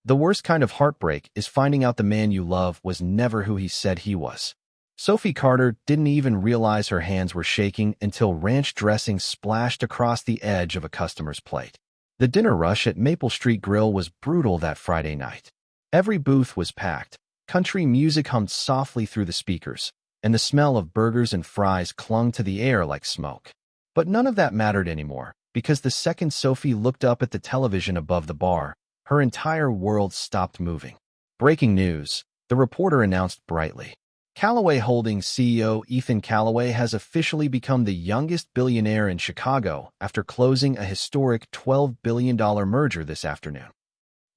The worst kind of heartbreak is finding out the man you love was never who he said he was. Sophie Carter didn't even realize her hands were shaking until ranch dressing splashed across the edge of a customer's plate. The dinner rush at Maple Street Grill was brutal that Friday night. Every booth was packed, country music hummed softly through the speakers, and the smell of burgers and fries clung to the air like smoke. But none of that mattered anymore, because the second Sophie looked up at the television above the bar, her entire world stopped moving. Breaking news, the reporter announced brightly. Callaway Holdings CEO Ethan Callaway has officially become the youngest billionaire in Chicago after closing a historic $12 billion merger this afternoon.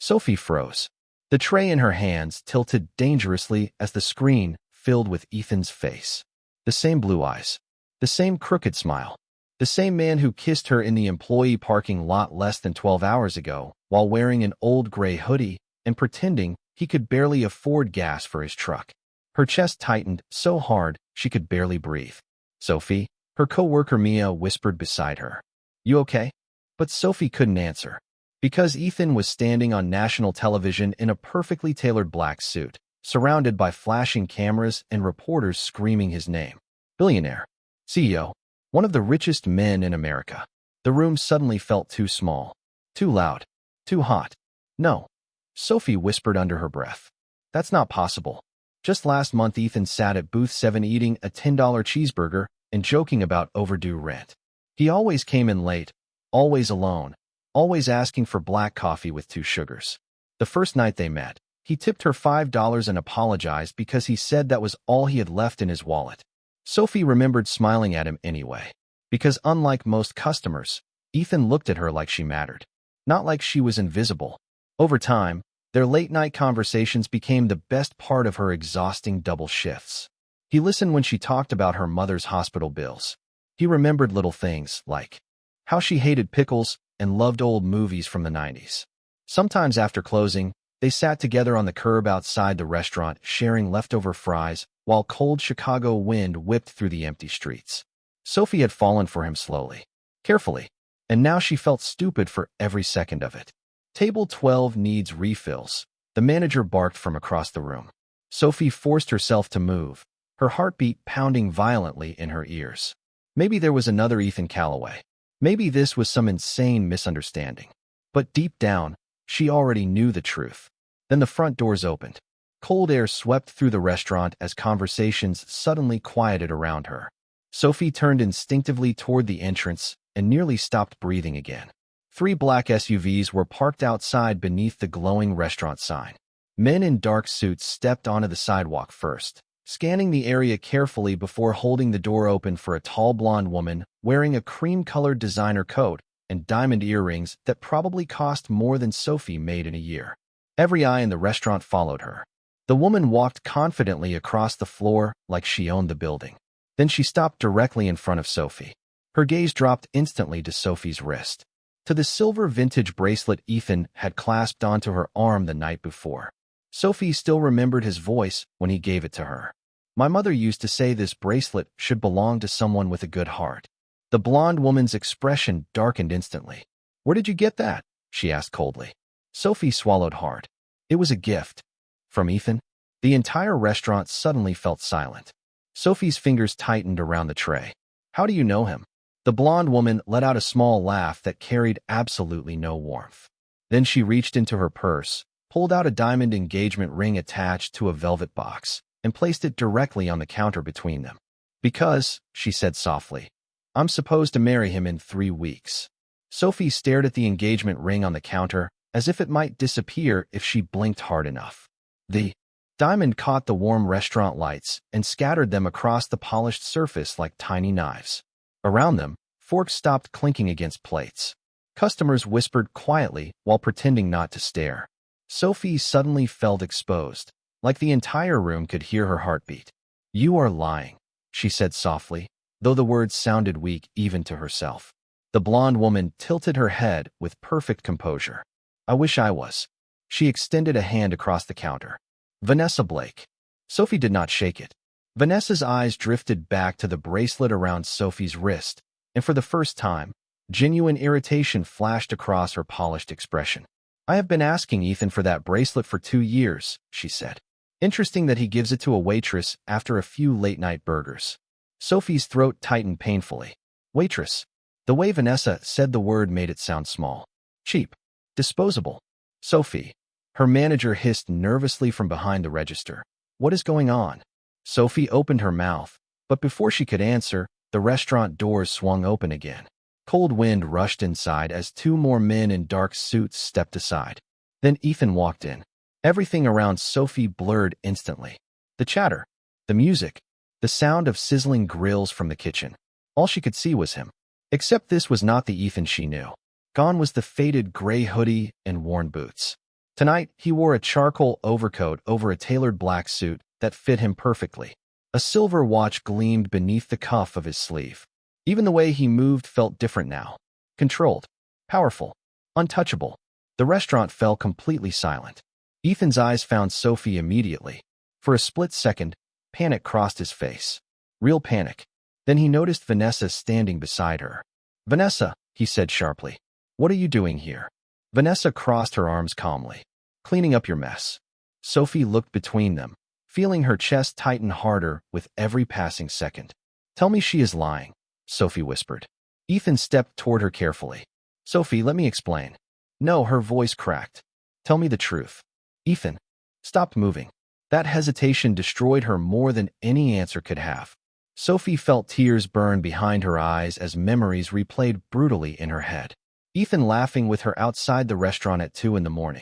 Sophie froze. The tray in her hands tilted dangerously as the screen filled with Ethan's face. The same blue eyes. The same crooked smile. The same man who kissed her in the employee parking lot less than 12 hours ago while wearing an old gray hoodie and pretending he could barely afford gas for his truck. Her chest tightened so hard she could barely breathe. "Sophie," her coworker Mia whispered beside her. "You okay?" But Sophie couldn't answer, because Ethan was standing on national television in a perfectly tailored black suit, surrounded by flashing cameras and reporters screaming his name. Billionaire. CEO. One of the richest men in America. The room suddenly felt too small, too loud, too hot. "No," Sophie whispered under her breath. "That's not possible. Just last month Ethan sat at booth 7 eating a $10 cheeseburger and joking about overdue rent. He always came in late, always alone, always asking for black coffee with 2 sugars. The first night they met, he tipped her $5 and apologized because he said that was all he had left in his wallet." Sophie remembered smiling at him anyway, because unlike most customers, Ethan looked at her like she mattered, not like she was invisible. Over time, their late-night conversations became the best part of her exhausting double shifts. He listened when she talked about her mother's hospital bills. He remembered little things like how she hated pickles and loved old movies from the 90s. Sometimes after closing, they sat together on the curb outside the restaurant, sharing leftover fries, while cold Chicago wind whipped through the empty streets. Sophie had fallen for him slowly, carefully, and now she felt stupid for every second of it. "Table 12 needs refills," the manager barked from across the room. Sophie forced herself to move, her heartbeat pounding violently in her ears. Maybe there was another Ethan Callaway. Maybe this was some insane misunderstanding. But deep down, she already knew the truth. Then the front doors opened. Cold air swept through the restaurant as conversations suddenly quieted around her. Sophie turned instinctively toward the entrance and nearly stopped breathing again. 3 black SUVs were parked outside beneath the glowing restaurant sign. Men in dark suits stepped onto the sidewalk first, scanning the area carefully before holding the door open for a tall blonde woman wearing a cream-colored designer coat and diamond earrings that probably cost more than Sophie made in a year. Every eye in the restaurant followed her. The woman walked confidently across the floor like she owned the building. Then she stopped directly in front of Sophie. Her gaze dropped instantly to Sophie's wrist, to the silver vintage bracelet Ethan had clasped onto her arm the night before. Sophie still remembered his voice when he gave it to her. "My mother used to say this bracelet should belong to someone with a good heart." The blonde woman's expression darkened instantly. "Where did you get that?" she asked coldly. Sophie swallowed hard. "It was a gift." "From Ethan?" The entire restaurant suddenly felt silent. Sophie's fingers tightened around the tray. "How do you know him?" The blonde woman let out a small laugh that carried absolutely no warmth. Then she reached into her purse, pulled out a diamond engagement ring attached to a velvet box, and placed it directly on the counter between them. "Because," she said softly, "I'm supposed to marry him in 3 weeks." Sophie stared at the engagement ring on the counter as if it might disappear if she blinked hard enough. The diamond caught the warm restaurant lights and scattered them across the polished surface like tiny knives. Around them, forks stopped clinking against plates. Customers whispered quietly while pretending not to stare. Sophie suddenly felt exposed, like the entire room could hear her heartbeat. "You are lying," she said softly, though the words sounded weak even to herself. The blonde woman tilted her head with perfect composure. "I wish I was." She extended a hand across the counter. "Vanessa Blake." Sophie did not shake it. Vanessa's eyes drifted back to the bracelet around Sophie's wrist, and for the first time, genuine irritation flashed across her polished expression. I have been asking Ethan for that bracelet for 2 years, she said. Interesting that he gives it to a waitress after a few late-night burgers. Sophie's throat tightened painfully. Waitress. The way Vanessa said the word made it sound small. Cheap. Disposable. Sophie. Her manager hissed nervously from behind the register. What is going on? Sophie opened her mouth, but before she could answer, the restaurant doors swung open again. Cold wind rushed inside as two more men in dark suits stepped aside. Then Ethan walked in. Everything around Sophie blurred instantly. The chatter, the music, the sound of sizzling grills from the kitchen. All she could see was him. Except this was not the Ethan she knew. Gone was the faded gray hoodie and worn boots. Tonight, he wore a charcoal overcoat over a tailored black suit that fit him perfectly. A silver watch gleamed beneath the cuff of his sleeve. Even the way he moved felt different now. Controlled, powerful, untouchable. The restaurant fell completely silent. Ethan's eyes found Sophie immediately. For a split second, panic crossed his face. Real panic. Then he noticed Vanessa standing beside her. Vanessa, he said sharply. What are you doing here? Vanessa crossed her arms calmly. Cleaning up your mess. Sophie looked between them, feeling her chest tighten harder with every passing second. Tell me she is lying, Sophie whispered. Ethan stepped toward her carefully. Sophie, let me explain. No, her voice cracked. Tell me the truth. Ethan stopped moving. That hesitation destroyed her more than any answer could have. Sophie felt tears burn behind her eyes as memories replayed brutally in her head. Ethan laughing with her outside the restaurant at 2 a.m.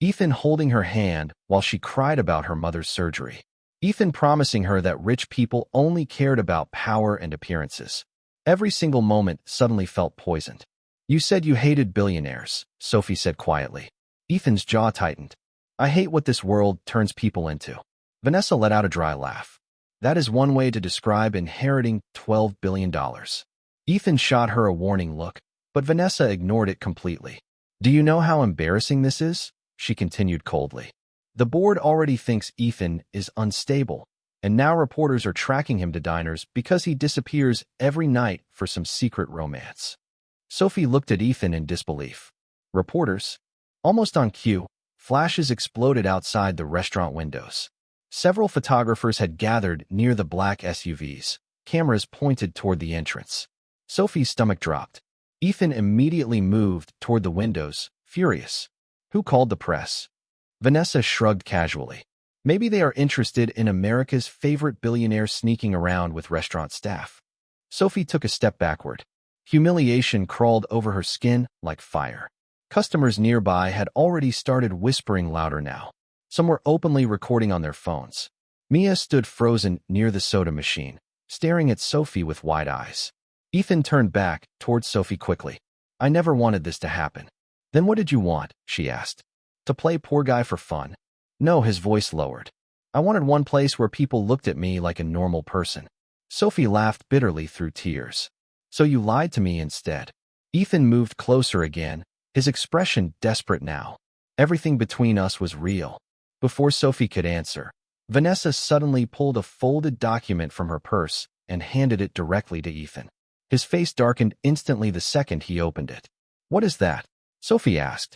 Ethan holding her hand while she cried about her mother's surgery. Ethan promising her that rich people only cared about power and appearances. Every single moment suddenly felt poisoned. You said you hated billionaires, Sophie said quietly. Ethan's jaw tightened. I hate what this world turns people into. Vanessa let out a dry laugh. That is one way to describe inheriting $12 billion. Ethan shot her a warning look, but Vanessa ignored it completely. Do you know how embarrassing this is? She continued coldly. The board already thinks Ethan is unstable, and now reporters are tracking him to diners because he disappears every night for some secret romance. Sophie looked at Ethan in disbelief. Reporters? Almost on cue, flashes exploded outside the restaurant windows. Several photographers had gathered near the black SUVs, cameras pointed toward the entrance. Sophie's stomach dropped. Ethan immediately moved toward the windows, furious. Who called the press? Vanessa shrugged casually. Maybe they are interested in America's favorite billionaire sneaking around with restaurant staff. Sophie took a step backward. Humiliation crawled over her skin like fire. Customers nearby had already started whispering louder now. Some were openly recording on their phones. Mia stood frozen near the soda machine, staring at Sophie with wide eyes. Ethan turned back towards Sophie quickly. I never wanted this to happen. Then what did you want? She asked. To play poor guy for fun? No, his voice lowered. I wanted one place where people looked at me like a normal person. Sophie laughed bitterly through tears. So you lied to me instead. Ethan moved closer again, his expression desperate now. Everything between us was real. Before Sophie could answer, Vanessa suddenly pulled a folded document from her purse and handed it directly to Ethan. His face darkened instantly the second he opened it. What is that? Sophie asked.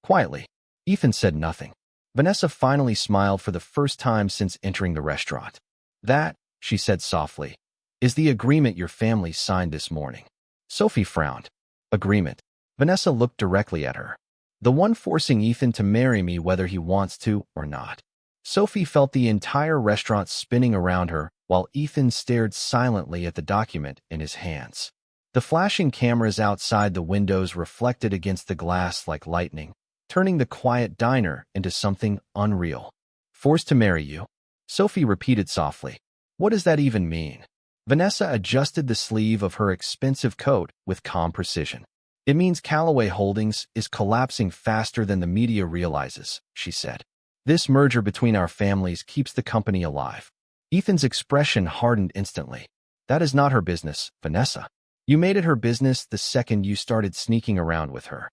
Quietly. Ethan said nothing. Vanessa finally smiled for the first time since entering the restaurant. That, she said softly, is the agreement your family signed this morning. Sophie frowned. Agreement. Vanessa looked directly at her. The one forcing Ethan to marry me whether he wants to or not. Sophie felt the entire restaurant spinning around her while Ethan stared silently at the document in his hands. The flashing cameras outside the windows reflected against the glass like lightning, turning the quiet diner into something unreal. Forced to marry you? Sophie repeated softly. What does that even mean? Vanessa adjusted the sleeve of her expensive coat with calm precision. It means Callaway Holdings is collapsing faster than the media realizes, she said. This merger between our families keeps the company alive. Ethan's expression hardened instantly. That is not her business, Vanessa. You made it her business the second you started sneaking around with her.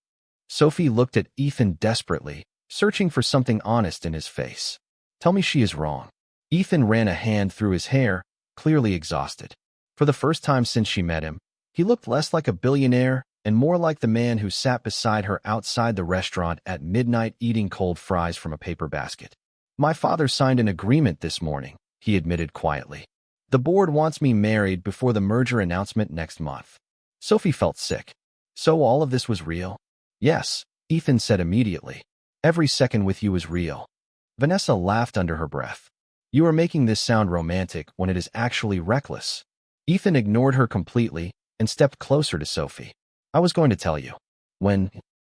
Sophie looked at Ethan desperately, searching for something honest in his face. Tell me she is wrong. Ethan ran a hand through his hair, clearly exhausted. For the first time since she met him, he looked less like a billionaire and more like the man who sat beside her outside the restaurant at midnight eating cold fries from a paper basket. My father signed an agreement this morning, he admitted quietly. The board wants me married before the merger announcement next month. Sophie felt sick. So all of this was real? Yes, Ethan said immediately. Every second with you is real. Vanessa laughed under her breath. You are making this sound romantic when it is actually reckless. Ethan ignored her completely and stepped closer to Sophie. I was going to tell you. When?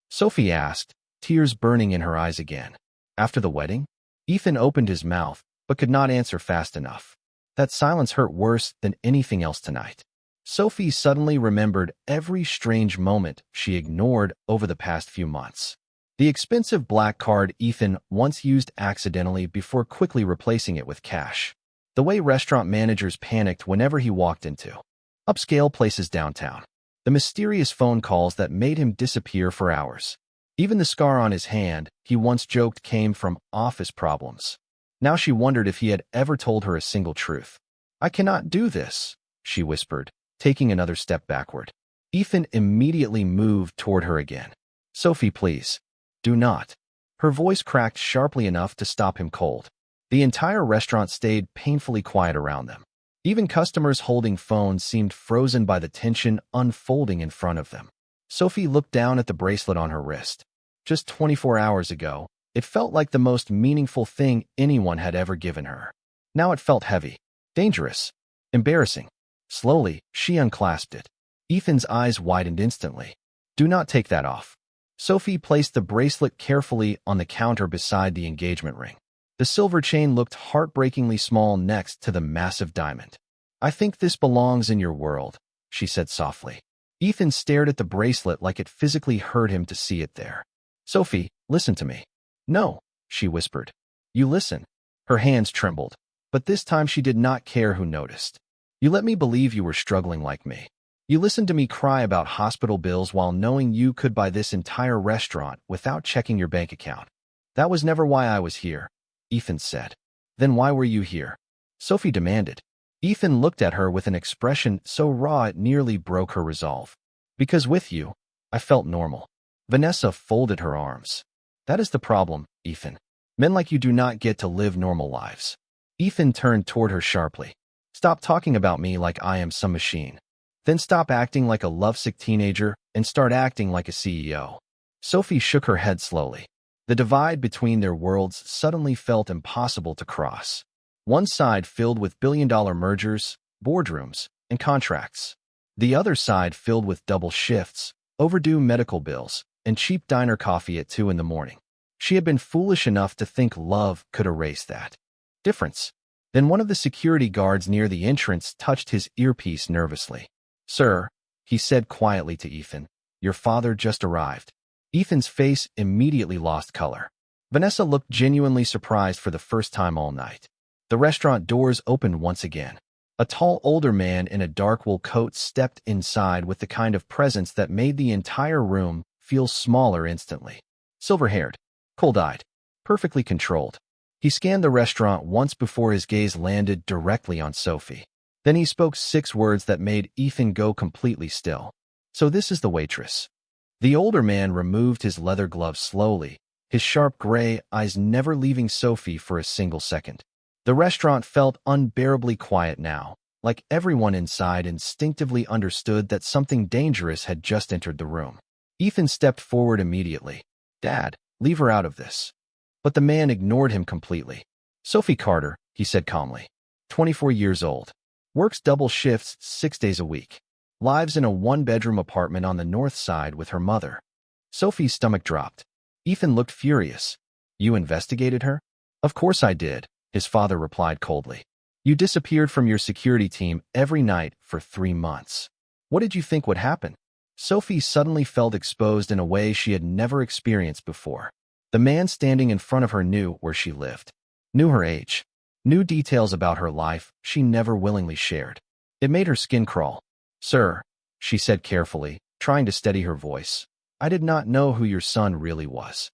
Sophie asked, tears burning in her eyes again. After the wedding? Ethan opened his mouth, but could not answer fast enough. That silence hurt worse than anything else tonight. Sophie suddenly remembered every strange moment she ignored over the past few months. The expensive black card Ethan once used accidentally before quickly replacing it with cash. The way restaurant managers panicked whenever he walked into upscale places downtown. The mysterious phone calls that made him disappear for hours. Even the scar on his hand he once joked came from office problems. Now she wondered if he had ever told her a single truth. I cannot do this, she whispered, taking another step backward. Ethan immediately moved toward her again. Sophie, please. Do not. Her voice cracked sharply enough to stop him cold. The entire restaurant stayed painfully quiet around them. Even customers holding phones seemed frozen by the tension unfolding in front of them. Sophie looked down at the bracelet on her wrist. Just 24 hours ago, it felt like the most meaningful thing anyone had ever given her. Now it felt heavy, dangerous, embarrassing. Slowly, she unclasped it. Ethan's eyes widened instantly. Do not take that off. Sophie placed the bracelet carefully on the counter beside the engagement ring. The silver chain looked heartbreakingly small next to the massive diamond. I think this belongs in your world, she said softly. Ethan stared at the bracelet like it physically hurt him to see it there. Sophie, listen to me. No, she whispered. You listen. Her hands trembled, but this time she did not care who noticed. You let me believe you were struggling like me. You listened to me cry about hospital bills while knowing you could buy this entire restaurant without checking your bank account. That was never why I was here, Ethan said. Then why were you here? Sophie demanded. Ethan looked at her with an expression so raw it nearly broke her resolve. Because with you, I felt normal. Vanessa folded her arms. That is the problem, Ethan. Men like you do not get to live normal lives. Ethan turned toward her sharply. Stop talking about me like I am some machine. Then stop acting like a lovesick teenager and start acting like a CEO. Sophie shook her head slowly. The divide between their worlds suddenly felt impossible to cross. One side filled with billion-dollar mergers, boardrooms, and contracts. The other side filled with double shifts, overdue medical bills, and cheap diner coffee at 2 in the morning. She had been foolish enough to think love could erase that difference. Then one of the security guards near the entrance touched his earpiece nervously. Sir, he said quietly to Ethan, your father just arrived. Ethan's face immediately lost color. Vanessa looked genuinely surprised for the first time all night. The restaurant doors opened once again. A tall older man in a dark wool coat stepped inside with the kind of presence that made the entire room feel smaller instantly. Silver-haired, cold-eyed, perfectly controlled. He scanned the restaurant once before his gaze landed directly on Sophie. Then he spoke 6 words that made Ethan go completely still. So this is the waitress. The older man removed his leather gloves slowly, his sharp gray eyes never leaving Sophie for a single second. The restaurant felt unbearably quiet now, like everyone inside instinctively understood that something dangerous had just entered the room. Ethan stepped forward immediately. Dad, leave her out of this. But the man ignored him completely. Sophie Carter, he said calmly. 24 years old. Works double shifts 6 days a week. Lives in a 1-bedroom apartment on the north side with her mother. Sophie's stomach dropped. Ethan looked furious. You investigated her? Of course I did, his father replied coldly. You disappeared from your security team every night for 3 months. What did you think would happen? Sophie suddenly felt exposed in a way she had never experienced before. The man standing in front of her knew where she lived, knew her age, knew details about her life she never willingly shared. It made her skin crawl. Sir, she said carefully, trying to steady her voice, I did not know who your son really was.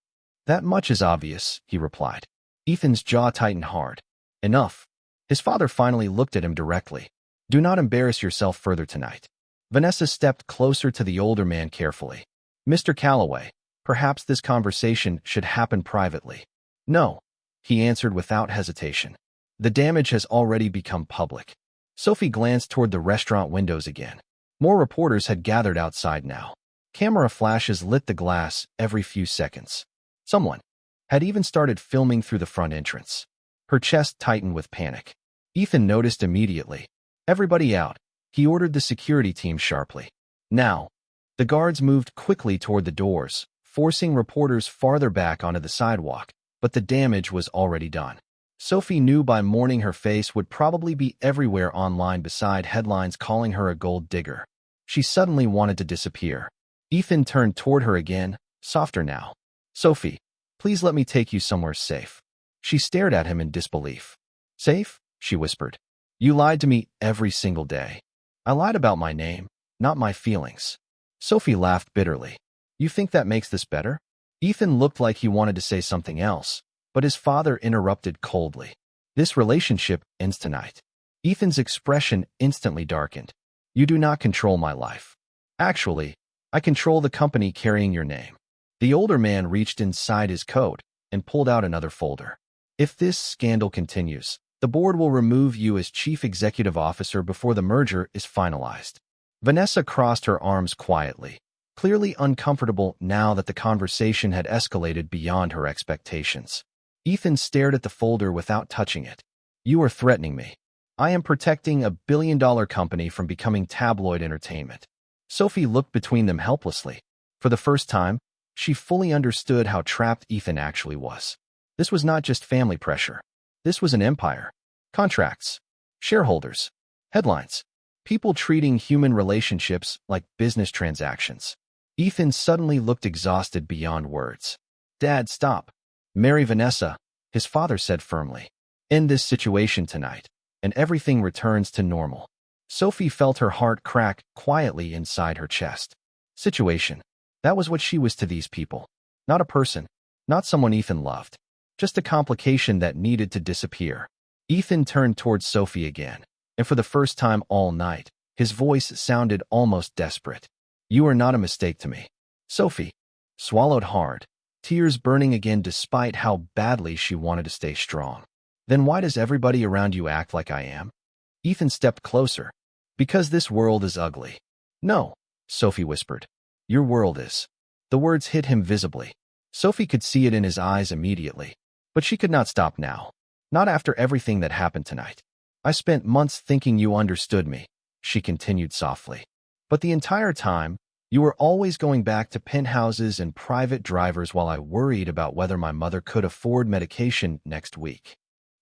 That much is obvious, he replied. Ethan's jaw tightened hard. Enough. His father finally looked at him directly. Do not embarrass yourself further tonight. Vanessa stepped closer to the older man carefully. Mr. Calloway, perhaps this conversation should happen privately. No, he answered without hesitation. The damage has already become public. Sophie glanced toward the restaurant windows again. More reporters had gathered outside now. Camera flashes lit the glass every few seconds. Someone had even started filming through the front entrance. Her chest tightened with panic. Ethan noticed immediately. Everybody out, he ordered the security team sharply. Now, the guards moved quickly toward the doors, forcing reporters farther back onto the sidewalk, but the damage was already done. Sophie knew by morning her face would probably be everywhere online beside headlines calling her a gold digger. She suddenly wanted to disappear. Ethan turned toward her again, softer now. Sophie, please let me take you somewhere safe. She stared at him in disbelief. Safe? She whispered. You lied to me every single day. I lied about my name, not my feelings. Sophie laughed bitterly. You think that makes this better? Ethan looked like he wanted to say something else, but his father interrupted coldly. This relationship ends tonight. Ethan's expression instantly darkened. You do not control my life. Actually, I control the company carrying your name. The older man reached inside his coat and pulled out another folder. If this scandal continues, the board will remove you as chief executive officer before the merger is finalized. Vanessa crossed her arms quietly, clearly uncomfortable now that the conversation had escalated beyond her expectations. Ethan stared at the folder without touching it. You are threatening me. I am protecting a billion-dollar company from becoming tabloid entertainment. Sophie looked between them helplessly. For the first time, she fully understood how trapped Ethan actually was. This was not just family pressure. This was an empire. Contracts. Shareholders. Headlines. People treating human relationships like business transactions. Ethan suddenly looked exhausted beyond words. Dad, stop. Marry Vanessa, his father said firmly. End this situation tonight, and everything returns to normal. Sophie felt her heart crack quietly inside her chest. Situation. That was what she was to these people. Not a person. Not someone Ethan loved. Just a complication that needed to disappear. Ethan turned towards Sophie again, and for the first time all night, his voice sounded almost desperate. You are not a mistake to me. Sophie swallowed hard, tears burning again despite how badly she wanted to stay strong. Then why does everybody around you act like I am? Ethan stepped closer. Because this world is ugly. No, Sophie whispered. Your world is. The words hit him visibly. Sophie could see it in his eyes immediately. But she could not stop now. Not after everything that happened tonight. I spent months thinking you understood me, she continued softly. But the entire time, you were always going back to penthouses and private drivers while I worried about whether my mother could afford medication next week.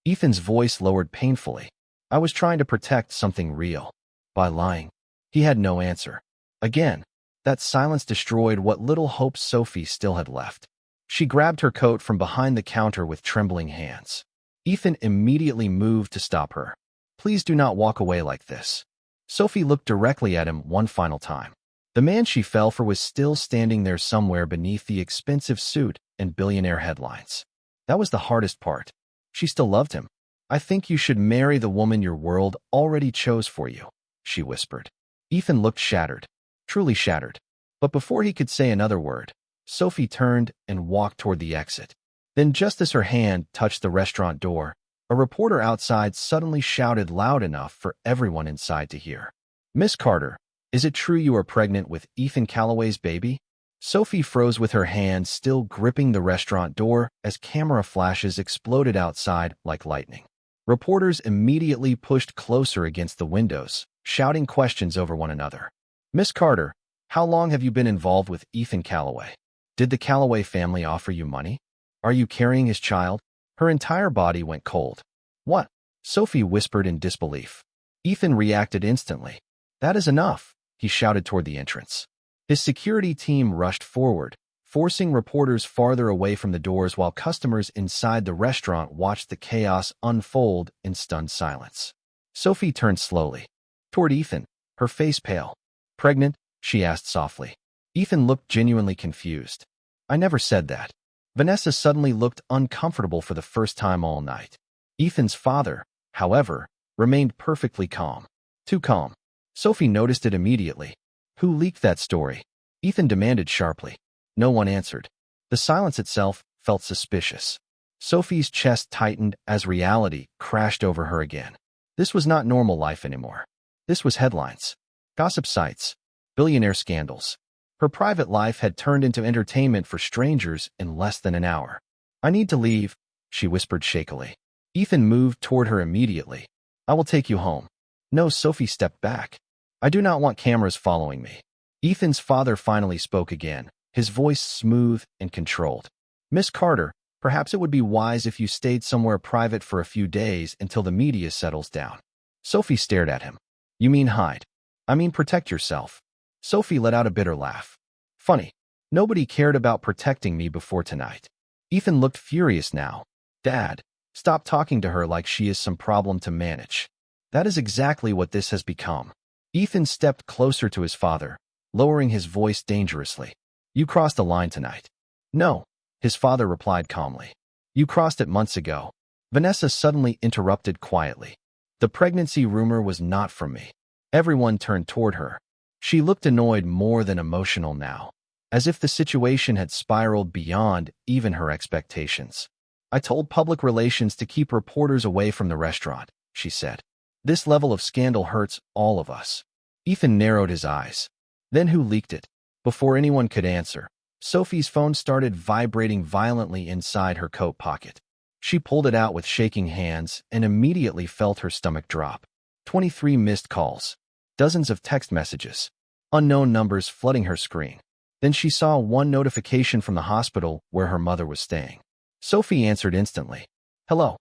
Ethan's voice lowered painfully. I was trying to protect something real. By lying. He had no answer. Again, that silence destroyed what little hope Sophie still had left. She grabbed her coat from behind the counter with trembling hands. Ethan immediately moved to stop her. Please do not walk away like this. Sophie looked directly at him one final time. The man she fell for was still standing there somewhere beneath the expensive suit and billionaire headlines. That was the hardest part. She still loved him. I think you should marry the woman your world already chose for you, she whispered. Ethan looked shattered, truly shattered. But before he could say another word, Sophie turned and walked toward the exit. Then just as her hand touched the restaurant door, a reporter outside suddenly shouted loud enough for everyone inside to hear. Miss Carter, is it true you are pregnant with Ethan Calloway's baby? Sophie froze with her hand still gripping the restaurant door as camera flashes exploded outside like lightning. Reporters immediately pushed closer against the windows, shouting questions over one another. Miss Carter, how long have you been involved with Ethan Calloway? Did the Calloway family offer you money? Are you carrying his child? Her entire body went cold. What? Sophie whispered in disbelief. Ethan reacted instantly. That is enough, he shouted toward the entrance. His security team rushed forward, forcing reporters farther away from the doors while customers inside the restaurant watched the chaos unfold in stunned silence. Sophie turned slowly toward Ethan, her face pale. Pregnant? She asked softly. Ethan looked genuinely confused. I never said that. Vanessa suddenly looked uncomfortable for the first time all night. Ethan's father, however, remained perfectly calm. Too calm. Sophie noticed it immediately. Who leaked that story? Ethan demanded sharply. No one answered. The silence itself felt suspicious. Sophie's chest tightened as reality crashed over her again. This was not normal life anymore. This was headlines, gossip sites, billionaire scandals. Her private life had turned into entertainment for strangers in less than an hour. I need to leave, she whispered shakily. Ethan moved toward her immediately. I will take you home. No, Sophie stepped back. I do not want cameras following me. Ethan's father finally spoke again, his voice smooth and controlled. Miss Carter, perhaps it would be wise if you stayed somewhere private for a few days until the media settles down. Sophie stared at him. You mean hide? I mean protect yourself. Sophie let out a bitter laugh. Funny. Nobody cared about protecting me before tonight. Ethan looked furious now. Dad, stop talking to her like she is some problem to manage. That is exactly what this has become. Ethan stepped closer to his father, lowering his voice dangerously. You crossed the line tonight. No, his father replied calmly. You crossed it months ago. Vanessa suddenly interrupted quietly. The pregnancy rumor was not from me. Everyone turned toward her. She looked annoyed more than emotional now, as if the situation had spiraled beyond even her expectations. I told public relations to keep reporters away from the restaurant, she said. This level of scandal hurts all of us. Ethan narrowed his eyes. Then who leaked it? Before anyone could answer, Sophie's phone started vibrating violently inside her coat pocket. She pulled it out with shaking hands and immediately felt her stomach drop. 23 missed calls. Dozens of text messages. Unknown numbers flooding her screen. Then she saw one notification from the hospital where her mother was staying. Sophie answered instantly. Hello.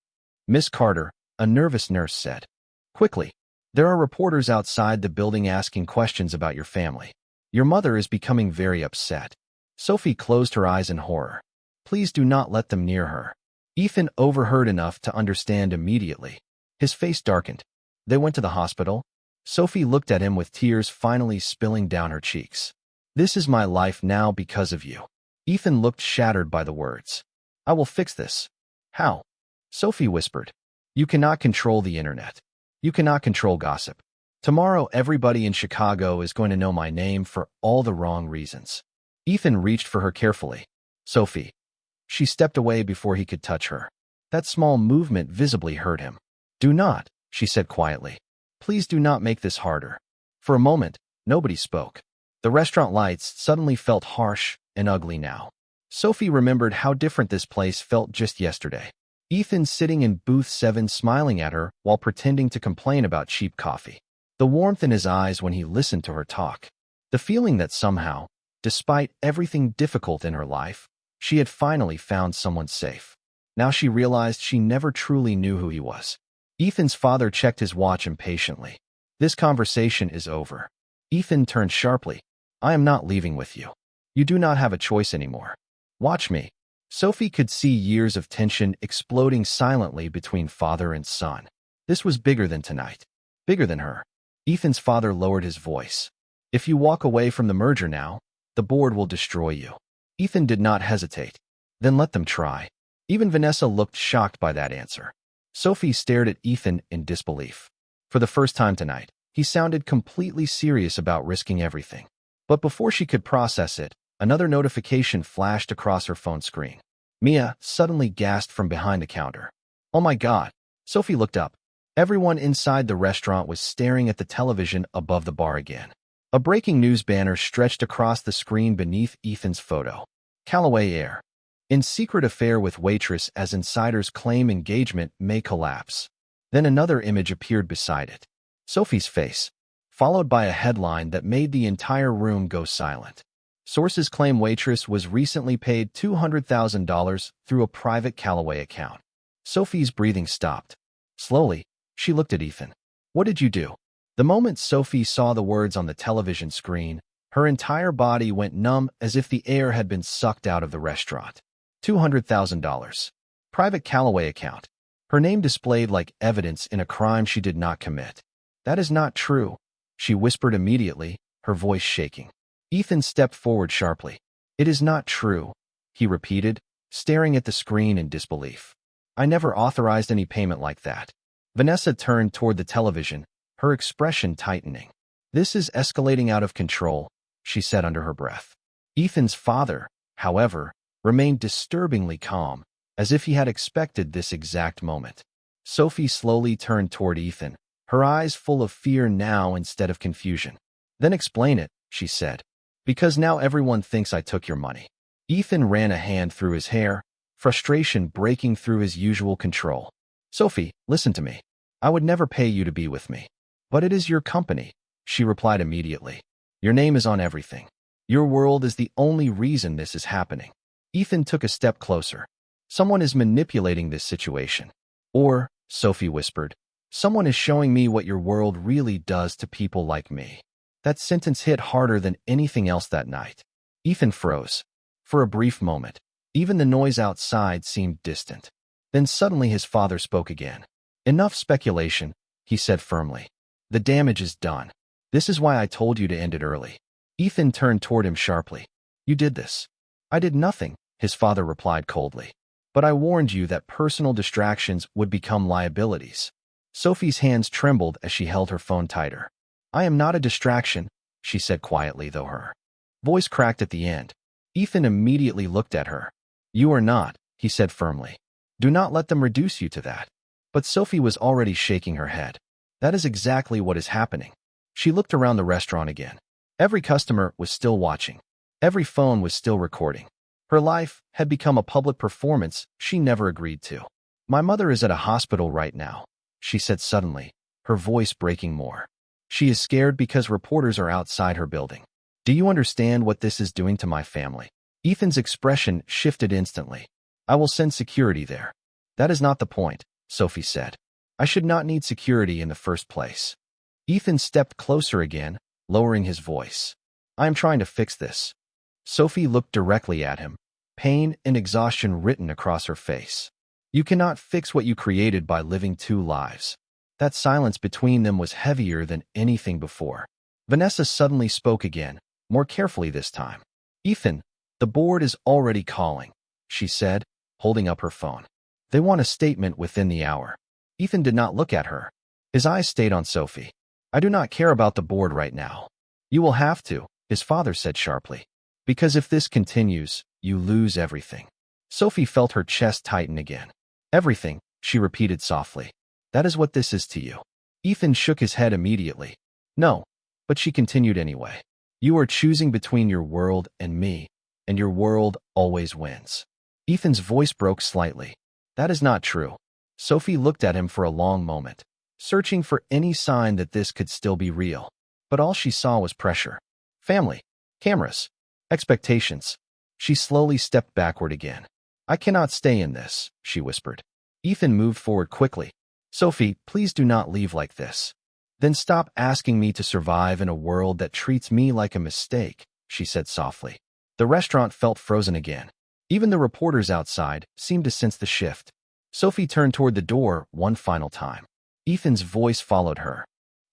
Miss Carter, a nervous nurse said. Quickly. There are reporters outside the building asking questions about your family. Your mother is becoming very upset. Sophie closed her eyes in horror. Please do not let them near her. Ethan overheard enough to understand immediately. His face darkened. They went to the hospital. Sophie looked at him with tears finally spilling down her cheeks. This is my life now because of you. Ethan looked shattered by the words. I will fix this. How? Sophie whispered. You cannot control the internet. You cannot control gossip. Tomorrow everybody in Chicago is going to know my name for all the wrong reasons. Ethan reached for her carefully. Sophie. She stepped away before he could touch her. That small movement visibly hurt him. Do not, she said quietly. Please do not make this harder. For a moment, nobody spoke. The restaurant lights suddenly felt harsh and ugly now. Sophie remembered how different this place felt just yesterday. Ethan sitting in booth 7 smiling at her while pretending to complain about cheap coffee. The warmth in his eyes when he listened to her talk. The feeling that somehow, despite everything difficult in her life, she had finally found someone safe. Now she realized she never truly knew who he was. Ethan's father checked his watch impatiently. This conversation is over. Ethan turned sharply. I am not leaving with you. You do not have a choice anymore. Watch me. Sophie could see years of tension exploding silently between father and son. This was bigger than tonight. Bigger than her. Ethan's father lowered his voice. If you walk away from the merger now, the board will destroy you. Ethan did not hesitate. Then let them try. Even Vanessa looked shocked by that answer. Sophie stared at Ethan in disbelief. For the first time tonight, he sounded completely serious about risking everything. But before she could process it, another notification flashed across her phone screen. Mia suddenly gasped from behind the counter. Oh my God. Sophie looked up. Everyone inside the restaurant was staring at the television above the bar again. A breaking news banner stretched across the screen beneath Ethan's photo. Callaway Air. In secret affair with waitress as insiders claim engagement may collapse. Then another image appeared beside it. Sophie's face, followed by a headline that made the entire room go silent. Sources claim waitress was recently paid $200,000 through a private Callaway account. Sophie's breathing stopped. Slowly, she looked at Ethan. What did you do? The moment Sophie saw the words on the television screen, her entire body went numb as if the air had been sucked out of the restaurant. $200,000. Private Callaway account. Her name displayed like evidence in a crime she did not commit. That is not true, she whispered immediately, her voice shaking. Ethan stepped forward sharply. It is not true, he repeated, staring at the screen in disbelief. I never authorized any payment like that. Vanessa turned toward the television, her expression tightening. This is escalating out of control, she said under her breath. Ethan's father, however, remained disturbingly calm, as if he had expected this exact moment. Sophie slowly turned toward Ethan, her eyes full of fear now instead of confusion. Then explain it, she said. Because now everyone thinks I took your money. Ethan ran a hand through his hair, frustration breaking through his usual control. Sophie, listen to me. I would never pay you to be with me. But it is your company, she replied immediately. Your name is on everything. Your world is the only reason this is happening. Ethan took a step closer. Someone is manipulating this situation. Or, Sophie whispered, someone is showing me what your world really does to people like me. That sentence hit harder than anything else that night. Ethan froze. For a brief moment, even the noise outside seemed distant. Then suddenly his father spoke again. Enough speculation, he said firmly. The damage is done. This is why I told you to end it early. Ethan turned toward him sharply. You did this. I did nothing, his father replied coldly. But I warned you that personal distractions would become liabilities. Sophie's hands trembled as she held her phone tighter. I am not a distraction, she said quietly, though her voice cracked at the end. Ethan immediately looked at her. You are not, he said firmly. Do not let them reduce you to that. But Sophie was already shaking her head. That is exactly what is happening. She looked around the restaurant again. Every customer was still watching. Every phone was still recording. Her life had become a public performance she never agreed to. My mother is at a hospital right now, she said suddenly, her voice breaking more. She is scared because reporters are outside her building. Do you understand what this is doing to my family? Ethan's expression shifted instantly. I will send security there. That is not the point, Sophie said. I should not need security in the first place. Ethan stepped closer again, lowering his voice. I am trying to fix this. Sophie looked directly at him, pain and exhaustion written across her face. You cannot fix what you created by living two lives. That silence between them was heavier than anything before. Vanessa suddenly spoke again, more carefully this time. Ethan, the board is already calling, she said, holding up her phone. They want a statement within the hour. Ethan did not look at her. His eyes stayed on Sophie. I do not care about the board right now. You will have to, his father said sharply. Because if this continues, you lose everything. Sophie felt her chest tighten again. Everything, she repeated softly. That is what this is to you. Ethan shook his head immediately. No, but she continued anyway. You are choosing between your world and me, and your world always wins. Ethan's voice broke slightly. That is not true. Sophie looked at him for a long moment, searching for any sign that this could still be real. But all she saw was pressure. Family, cameras, expectations. She slowly stepped backward again. I cannot stay in this, she whispered. Ethan moved forward quickly. Sophie, please do not leave like this. Then stop asking me to survive in a world that treats me like a mistake, she said softly. The restaurant felt frozen again. Even the reporters outside seemed to sense the shift. Sophie turned toward the door one final time. Ethan's voice followed her.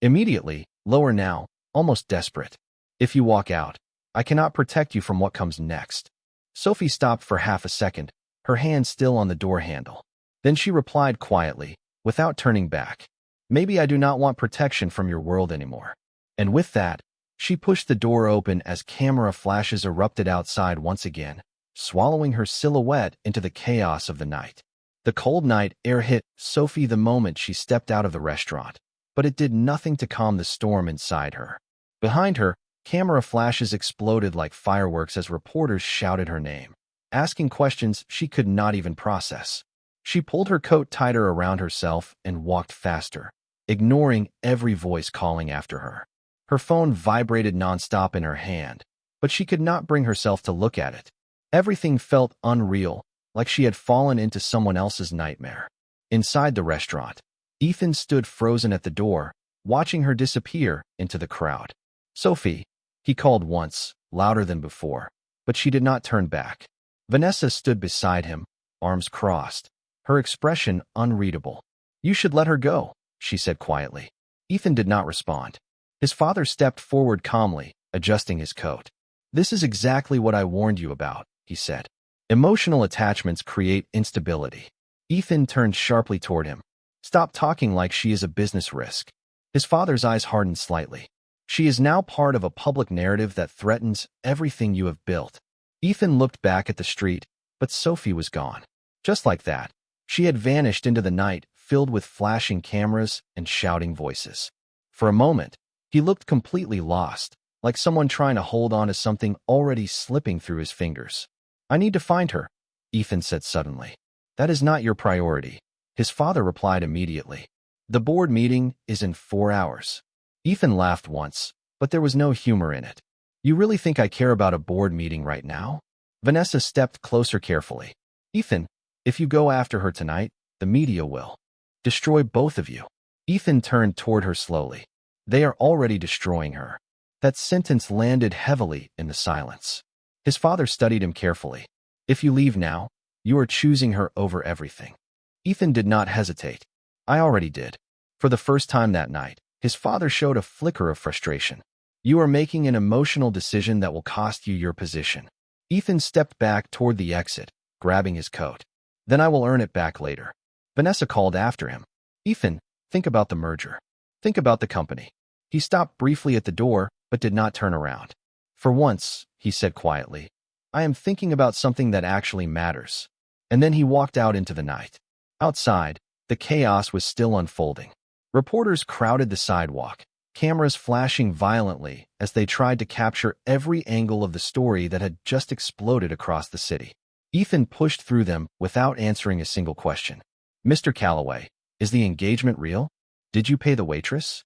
Immediately, lower now, almost desperate. If you walk out, I cannot protect you from what comes next. Sophie stopped for half a second, her hand still on the door handle. Then she replied quietly, without turning back. Maybe I do not want protection from your world anymore. And with that, she pushed the door open as camera flashes erupted outside once again, swallowing her silhouette into the chaos of the night. The cold night air hit Sophie the moment she stepped out of the restaurant, but it did nothing to calm the storm inside her. Behind her, camera flashes exploded like fireworks as reporters shouted her name, asking questions she could not even process. She pulled her coat tighter around herself and walked faster, ignoring every voice calling after her. Her phone vibrated nonstop in her hand, but she could not bring herself to look at it. Everything felt unreal, like she had fallen into someone else's nightmare. Inside the restaurant, Ethan stood frozen at the door, watching her disappear into the crowd. Sophie, he called once, louder than before, but she did not turn back. Vanessa stood beside him, arms crossed, her expression unreadable. You should let her go, she said quietly. Ethan did not respond. His father stepped forward calmly, adjusting his coat. This is exactly what I warned you about, he said. Emotional attachments create instability. Ethan turned sharply toward him. Stop talking like she is a business risk. His father's eyes hardened slightly. She is now part of a public narrative that threatens everything you have built. Ethan looked back at the street, but Sophie was gone. Just like that, she had vanished into the night, filled with flashing cameras and shouting voices. For a moment, he looked completely lost, like someone trying to hold on to something already slipping through his fingers. "I need to find her," Ethan said suddenly. "That is not your priority," his father replied immediately. "The board meeting is in 4 hours." Ethan laughed once, but there was no humor in it. "You really think I care about a board meeting right now?" Vanessa stepped closer carefully. "Ethan, if you go after her tonight, the media will destroy both of you." Ethan turned toward her slowly. "They are already destroying her." That sentence landed heavily in the silence. His father studied him carefully. "If you leave now, you are choosing her over everything." Ethan did not hesitate. "I already did." For the first time that night, his father showed a flicker of frustration. "You are making an emotional decision that will cost you your position." Ethan stepped back toward the exit, grabbing his coat. "Then I will earn it back later." Vanessa called after him. "Ethan, think about the merger. Think about the company." He stopped briefly at the door, but did not turn around. "For once," he said quietly, "I am thinking about something that actually matters." And then he walked out into the night. Outside, the chaos was still unfolding. Reporters crowded the sidewalk, cameras flashing violently as they tried to capture every angle of the story that had just exploded across the city. Ethan pushed through them without answering a single question. "Mr. Calloway, is the engagement real? Did you pay the waitress?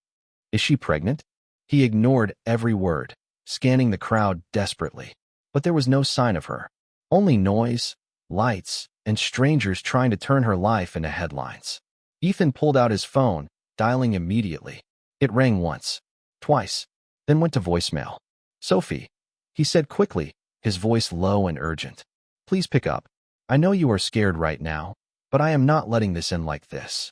Is she pregnant?" He ignored every word, scanning the crowd desperately. But there was no sign of her. Only noise, lights, and strangers trying to turn her life into headlines. Ethan pulled out his phone, dialing immediately. It rang once, twice, then went to voicemail. "Sophie," he said quickly, his voice low and urgent. "Please pick up. I know you are scared right now, but I am not letting this end like this."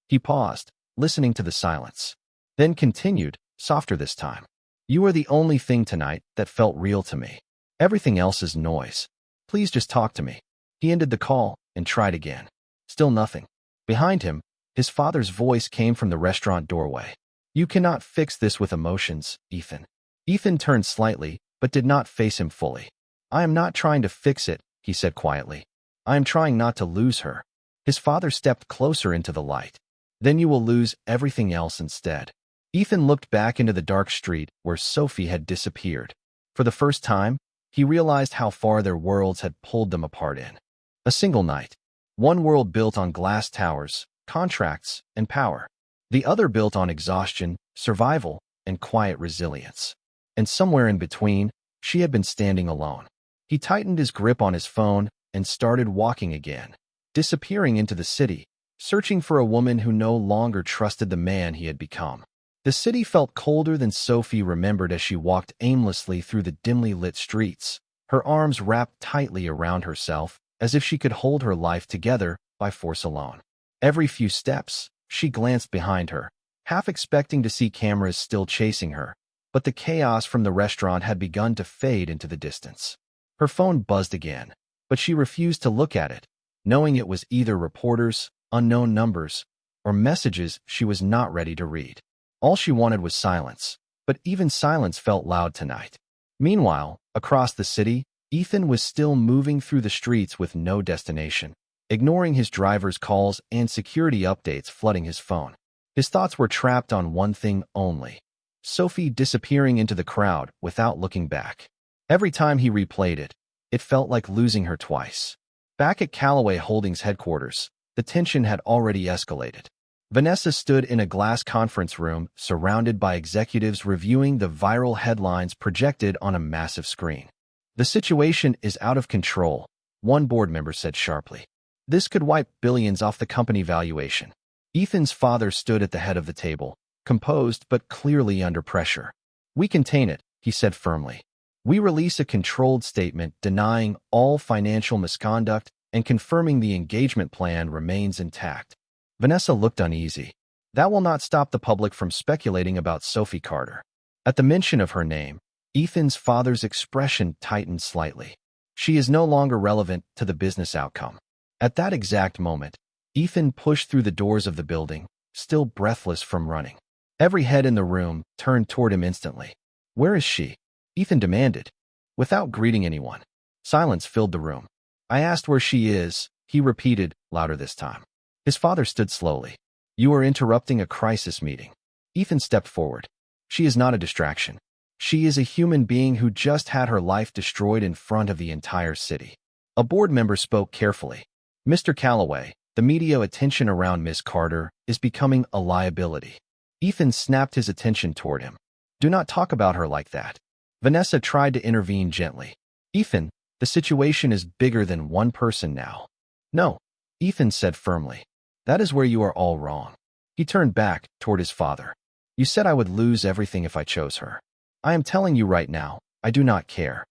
He paused, listening to the silence, then continued, softer this time. "You are the only thing tonight that felt real to me. Everything else is noise. Please just talk to me." He ended the call and tried again. Still nothing. Behind him, his father's voice came from the restaurant doorway. "You cannot fix this with emotions, Ethan." Ethan turned slightly, but did not face him fully. "I am not trying to fix it," he said quietly. "I am trying not to lose her." His father stepped closer into the light. "Then you will lose everything else instead." Ethan looked back into the dark street where Sophie had disappeared. For the first time, he realized how far their worlds had pulled them apart in a single night. One world built on glass towers, contracts, and power. The other built on exhaustion, survival, and quiet resilience. And somewhere in between, she had been standing alone. He tightened his grip on his phone and started walking again, disappearing into the city, searching for a woman who no longer trusted the man he had become. The city felt colder than Sophie remembered as she walked aimlessly through the dimly lit streets, her arms wrapped tightly around herself, as if she could hold her life together by force alone. Every few steps, she glanced behind her, half expecting to see cameras still chasing her, but the chaos from the restaurant had begun to fade into the distance. Her phone buzzed again, but she refused to look at it, knowing it was either reporters, unknown numbers, or messages she was not ready to read. All she wanted was silence, but even silence felt loud tonight. Meanwhile, across the city, Ethan was still moving through the streets with no destination, ignoring his driver's calls and security updates flooding his phone. His thoughts were trapped on one thing only: Sophie disappearing into the crowd without looking back. Every time he replayed it, it felt like losing her twice. Back at Calloway Holdings headquarters, the tension had already escalated. Vanessa stood in a glass conference room surrounded by executives reviewing the viral headlines projected on a massive screen. "The situation is out of control," one board member said sharply. "This could wipe billions off the company valuation." Ethan's father stood at the head of the table, composed but clearly under pressure. "We contain it," he said firmly. "We release a controlled statement denying all financial misconduct and confirming the engagement plan remains intact." Vanessa looked uneasy. "That will not stop the public from speculating about Sophie Carter." At the mention of her name, Ethan's father's expression tightened slightly. "She is no longer relevant to the business outcome." At that exact moment, Ethan pushed through the doors of the building, still breathless from running. Every head in the room turned toward him instantly. "Where is she?" Ethan demanded, without greeting anyone. Silence filled the room. "I asked where she is," he repeated, louder this time. His father stood slowly. "You are interrupting a crisis meeting." Ethan stepped forward. "She is not a distraction. She is a human being who just had her life destroyed in front of the entire city." A board member spoke carefully. "Mr. Calloway, the media attention around Miss Carter is becoming a liability." Ethan snapped his attention toward him. "Do not talk about her like that." Vanessa tried to intervene gently. "Ethan, the situation is bigger than one person now." "No," Ethan said firmly. "That is where you are all wrong." He turned back toward his father. "You said I would lose everything if I chose her. I am telling you right now, I do not care."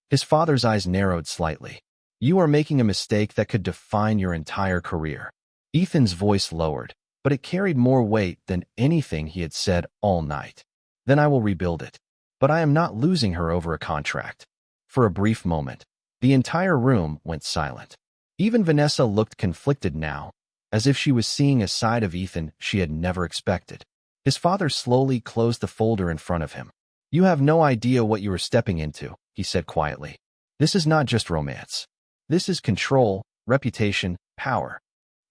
His father's eyes narrowed slightly. "You are making a mistake that could define your entire career." Ethan's voice lowered, but it carried more weight than anything he had said all night. "Then I will rebuild it. But I am not losing her over a contract." For a brief moment, the entire room went silent. Even Vanessa looked conflicted now, as if she was seeing a side of Ethan she had never expected. His father slowly closed the folder in front of him. "You have no idea what you are stepping into," he said quietly. "This is not just romance. This is control, reputation, power."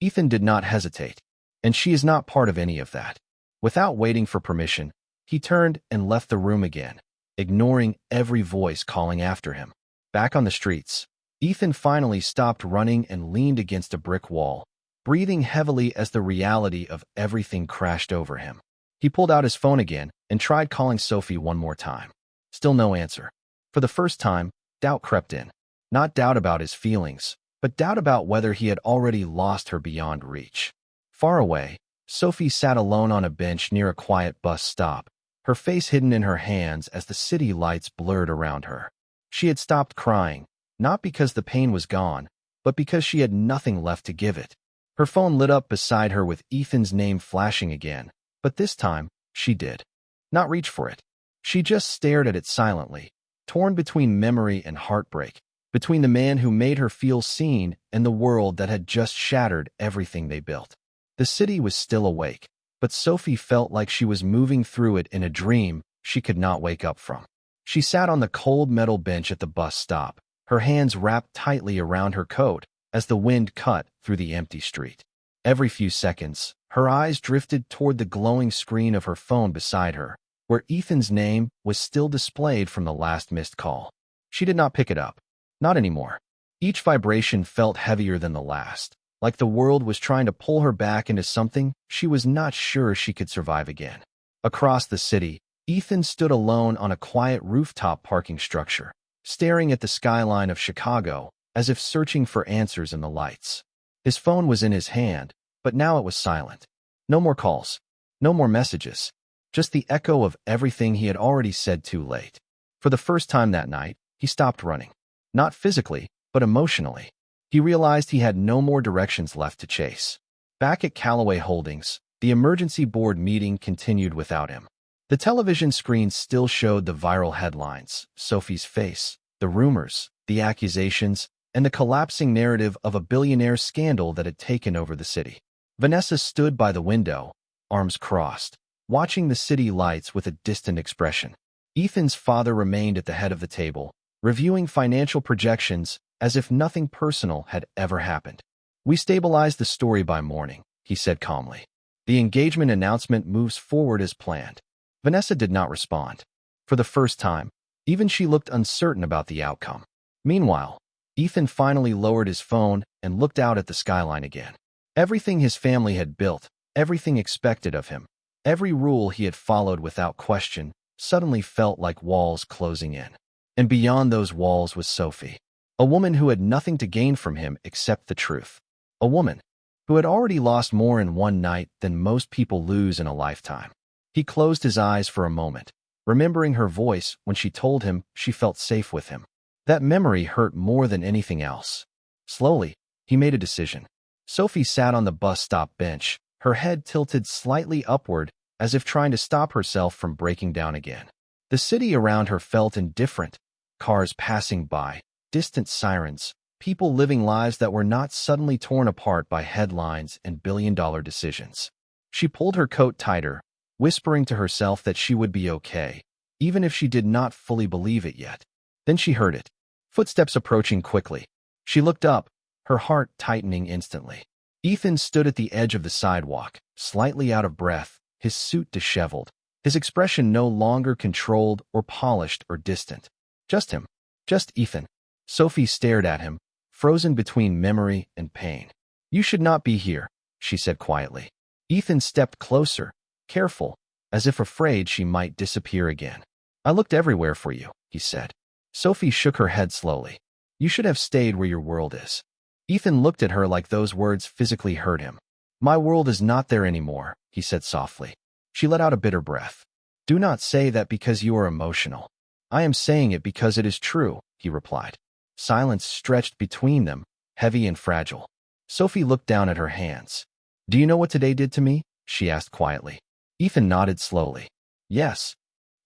Ethan did not hesitate. "And she is not part of any of that." Without waiting for permission, he turned and left the room again, ignoring every voice calling after him. Back on the streets, Ethan finally stopped running and leaned against a brick wall, breathing heavily as the reality of everything crashed over him. He pulled out his phone again and tried calling Sophie one more time. Still no answer. For the first time, doubt crept in. Not doubt about his feelings, but doubt about whether he had already lost her beyond reach. Far away, Sophie sat alone on a bench near a quiet bus stop, her face hidden in her hands as the city lights blurred around her. She had stopped crying, not because the pain was gone, but because she had nothing left to give it. Her phone lit up beside her with Ethan's name flashing again, but this time, she did not reach for it. She just stared at it silently, torn between memory and heartbreak, between the man who made her feel seen and the world that had just shattered everything they built. The city was still awake, but Sophie felt like she was moving through it in a dream she could not wake up from. She sat on the cold metal bench at the bus stop, her hands wrapped tightly around her coat as the wind cut through the empty street. Every few seconds, her eyes drifted toward the glowing screen of her phone beside her, where Ethan's name was still displayed from the last missed call. She did not pick it up. Not anymore. Each vibration felt heavier than the last, like the world was trying to pull her back into something she was not sure she could survive again. Across the city, Ethan stood alone on a quiet rooftop parking structure, staring at the skyline of Chicago as if searching for answers in the lights. His phone was in his hand, but now it was silent. No more calls. No more messages. Just the echo of everything he had already said too late. For the first time that night, he stopped running. Not physically, but emotionally. He realized he had no more directions left to chase. Back at Calloway Holdings, the emergency board meeting continued without him. The television screen still showed the viral headlines, Sophie's face, the rumors, the accusations, and the collapsing narrative of a billionaire scandal that had taken over the city. Vanessa stood by the window, arms crossed, watching the city lights with a distant expression. Ethan's father remained at the head of the table, reviewing financial projections as if nothing personal had ever happened. "We stabilized the story by morning," he said calmly. "The engagement announcement moves forward as planned." Vanessa did not respond. For the first time, even she looked uncertain about the outcome. Meanwhile, Ethan finally lowered his phone and looked out at the skyline again. Everything his family had built, everything expected of him, every rule he had followed without question, suddenly felt like walls closing in. And beyond those walls was Sophie, a woman who had nothing to gain from him except the truth. A woman who had already lost more in one night than most people lose in a lifetime. He closed his eyes for a moment, remembering her voice when she told him she felt safe with him. That memory hurt more than anything else. Slowly, he made a decision. Sophie sat on the bus stop bench, her head tilted slightly upward as if trying to stop herself from breaking down again. The city around her felt indifferent, cars passing by, distant sirens, people living lives that were not suddenly torn apart by headlines and billion-dollar decisions. She pulled her coat tighter, whispering to herself that she would be okay, even if she did not fully believe it yet. Then she heard it. Footsteps approaching quickly. She looked up, her heart tightening instantly. Ethan stood at the edge of the sidewalk, slightly out of breath, his suit disheveled, his expression no longer controlled or polished or distant. Just him. Just Ethan. Sophie stared at him, frozen between memory and pain. "You should not be here," she said quietly. Ethan stepped closer, careful, as if afraid she might disappear again. "I looked everywhere for you," he said. Sophie shook her head slowly. "You should have stayed where your world is." Ethan looked at her like those words physically hurt him. "My world is not there anymore," he said softly. She let out a bitter breath. "Do not say that because you are emotional." "I am saying it because it is true," he replied. Silence stretched between them, heavy and fragile. Sophie looked down at her hands. "Do you know what today did to me?" she asked quietly. Ethan nodded slowly. "Yes."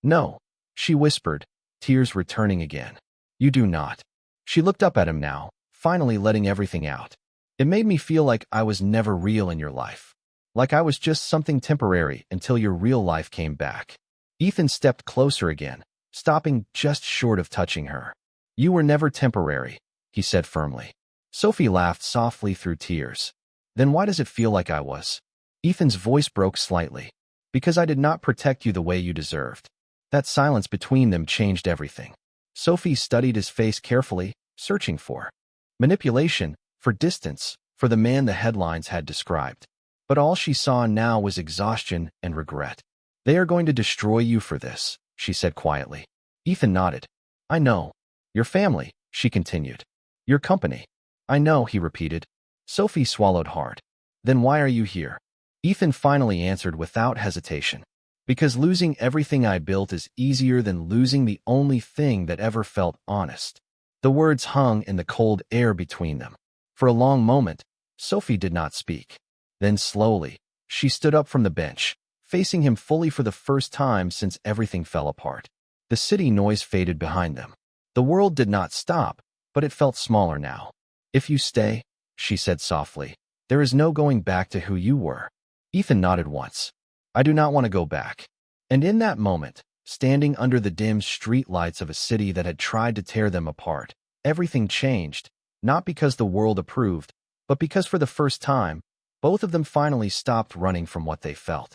"No," she whispered, tears returning again. "You do not." She looked up at him now, finally letting everything out. "It made me feel like I was never real in your life. Like I was just something temporary until your real life came back." Ethan stepped closer again, stopping just short of touching her. "You were never temporary," he said firmly. Sophie laughed softly through tears. "Then why does it feel like I was?" Ethan's voice broke slightly. "Because I did not protect you the way you deserved." That silence between them changed everything. Sophie studied his face carefully, searching for manipulation, for distance, for the man the headlines had described. But all she saw now was exhaustion and regret. "They are going to destroy you for this," she said quietly. Ethan nodded. "I know. Your family," she continued. "Your company." "I know," he repeated. Sophie swallowed hard. "Then why are you here?" Ethan finally answered without hesitation. "Because losing everything I built is easier than losing the only thing that ever felt honest." The words hung in the cold air between them. For a long moment, Sophie did not speak. Then slowly, she stood up from the bench, facing him fully for the first time since everything fell apart. The city noise faded behind them. The world did not stop, but it felt smaller now. "If you stay," she said softly, "there is no going back to who you were." Ethan nodded once. "I do not want to go back." And in that moment, standing under the dim street lights of a city that had tried to tear them apart, everything changed, not because the world approved, but because for the first time, both of them finally stopped running from what they felt.